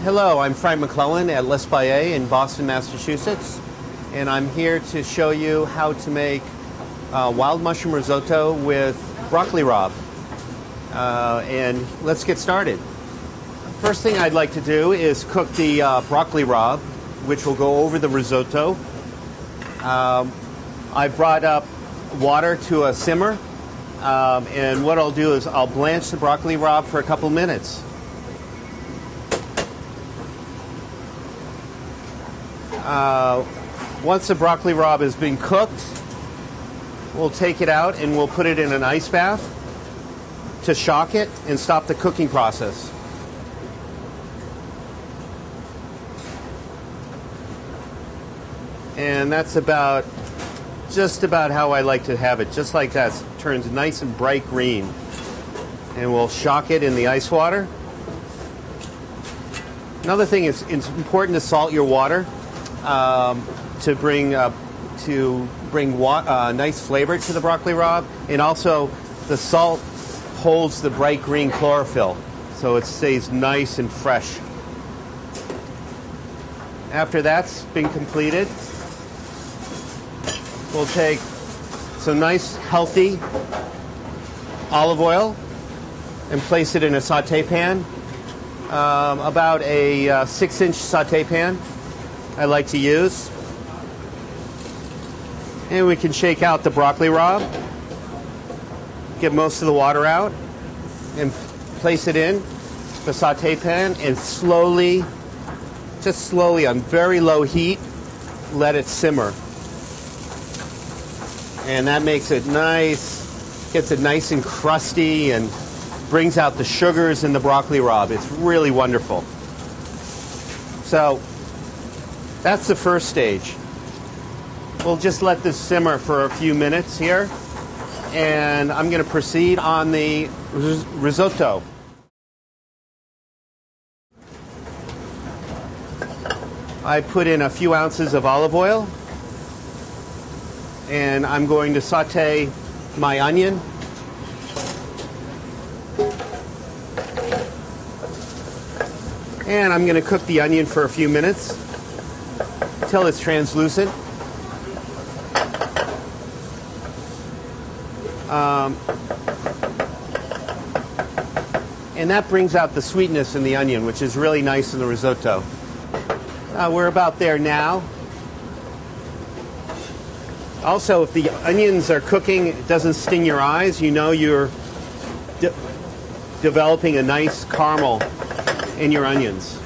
Hello, I'm Frank McClelland at L'Espace in Boston, Massachusetts, and I'm here to show you how to make wild mushroom risotto with broccoli rabe. And let's get started. First thing I'd like to do is cook the broccoli rabe, which will go over the risotto. I brought up water to a simmer, and what I'll do is I'll blanch the broccoli rabe for a couple minutes. Once the broccoli rabe has been cooked, we'll take it out and we'll put it in an ice bath to shock it and stop the cooking process. And that's just about how I like to have it, just like that. It turns nice and bright green. And we'll shock it in the ice water. Another thing is it's important to salt your water to bring nice flavor to the broccoli rabe, and also the salt holds the bright green chlorophyll, so it stays nice and fresh. After that's been completed, we'll take some nice healthy olive oil and place it in a saute pan, about a 6-inch saute pan I like to use. And we can shake out the broccoli rabe, get most of the water out, and place it in the saute pan and slowly, just slowly on very low heat, let it simmer. And that makes it nice, gets it nice and crusty and brings out the sugars in the broccoli rabe. It's really wonderful. So that's the first stage. We'll just let this simmer for a few minutes here, and I'm going to proceed on the risotto. I put in a few ounces of olive oil, and I'm going to saute my onion. And I'm going to cook the onion for a few minutes until it's translucent. And that brings out the sweetness in the onion, which is really nice in the risotto. We're about there now. Also, if the onions are cooking, it doesn't sting your eyes, you know you're developing a nice caramel in your onions.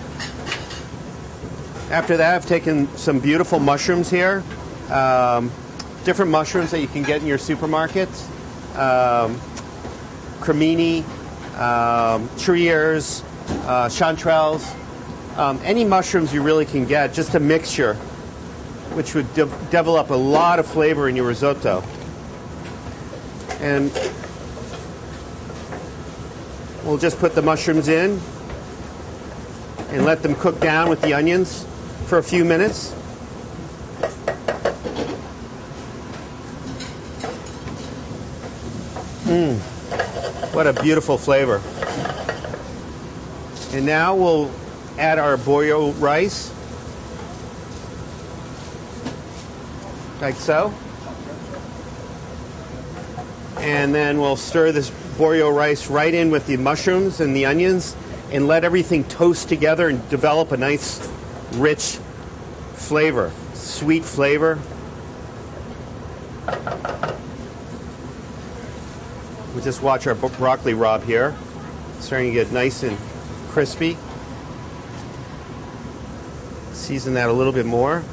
After that, I've taken some beautiful mushrooms here, different mushrooms that you can get in your supermarkets, cremini, triers, chanterelles, any mushrooms you really can get, just a mixture, which would develop a lot of flavor in your risotto. And we'll just put the mushrooms in and let them cook down with the onions for a few minutes. What a beautiful flavor. And now we'll add our boyo rice, like so. And then we'll stir this boyo rice right in with the mushrooms and the onions and let everything toast together and develop a nice, rich flavor, sweet flavor. We'll just watch our broccoli rabe here. It's starting to get nice and crispy. Season that a little bit more.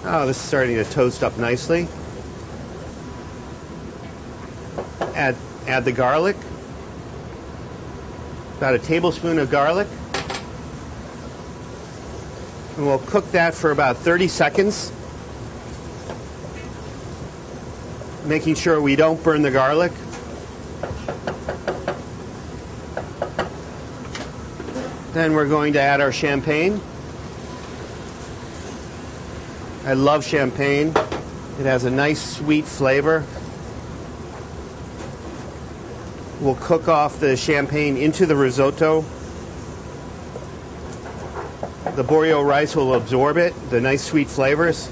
Oh, this is starting to toast up nicely. Add the garlic. About a tablespoon of garlic. And we'll cook that for about 30 seconds. Making sure we don't burn the garlic. Then we're going to add our champagne. I love champagne. It has a nice sweet flavor. will cook off the champagne into the risotto. The borio rice will absorb it, the nice sweet flavors.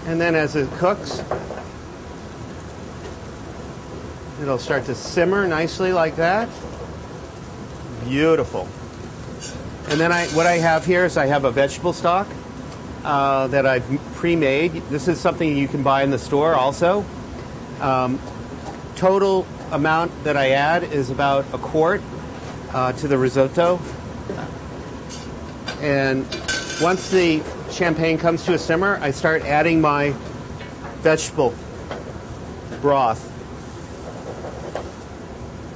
And then as it cooks, it'll start to simmer nicely like that. Beautiful. And then what I have here is I have a vegetable stock that I've pre-made. This is something you can buy in the store also. Total amount that I add is about a quart to the risotto. And once the champagne comes to a simmer, I start adding my vegetable broth.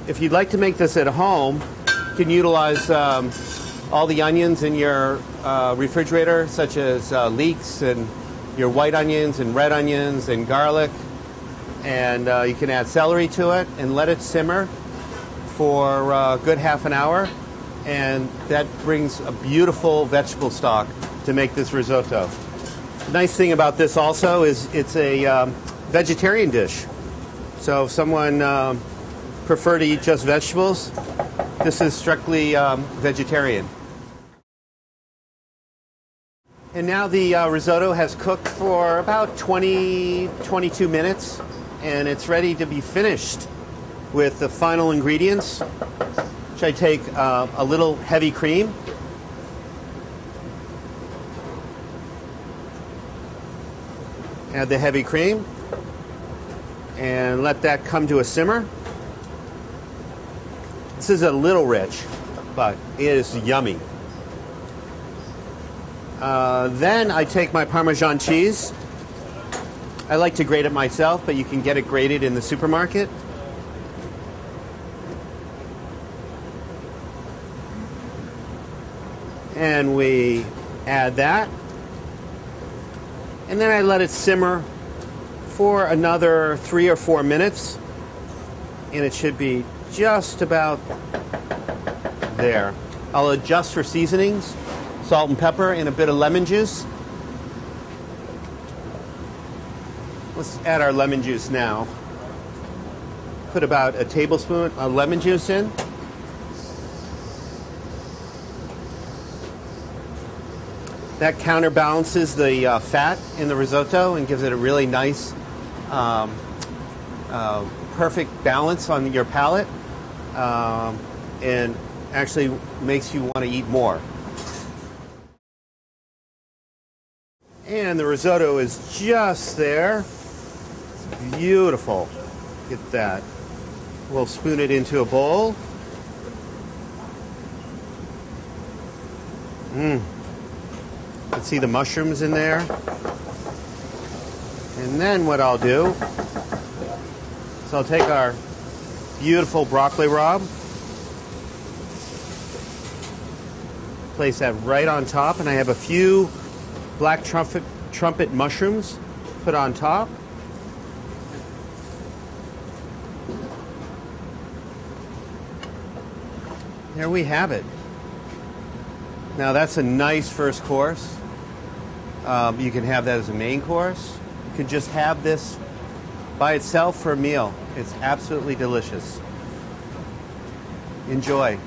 If you'd like to make this at home, you can utilize all the onions in your refrigerator, such as leeks and your white onions and red onions and garlic. And you can add celery to it and let it simmer for a good half an hour. And that brings a beautiful vegetable stock to make this risotto. The nice thing about this also is it's a vegetarian dish. So if someone prefer to eat just vegetables, this is strictly vegetarian. And now the risotto has cooked for about 22 minutes, and it's ready to be finished with the final ingredients, which I take a little heavy cream. Add the heavy cream and let that come to a simmer. This is a little rich, but it is yummy. Then I take my Parmesan cheese. I like to grate it myself, but you can get it grated in the supermarket. And we add that. And then I let it simmer for another 3 or 4 minutes. And it should be just about there. I'll adjust for seasonings, salt and pepper, and a bit of lemon juice. Let's add our lemon juice now. Put about a tablespoon of lemon juice in. That counterbalances the fat in the risotto and gives it a really nice, perfect balance on your palate, and actually makes you want to eat more. And the risotto is just there. It's beautiful. Get that. We'll spoon it into a bowl. Let's see the mushrooms in there. And then what I'll do is I'll take our beautiful broccoli rabe, place that right on top, and I have a few black trumpet mushrooms put on top. There we have it. Now that's a nice first course. You can have that as a main course. You could just have this by itself for a meal. It's absolutely delicious. Enjoy.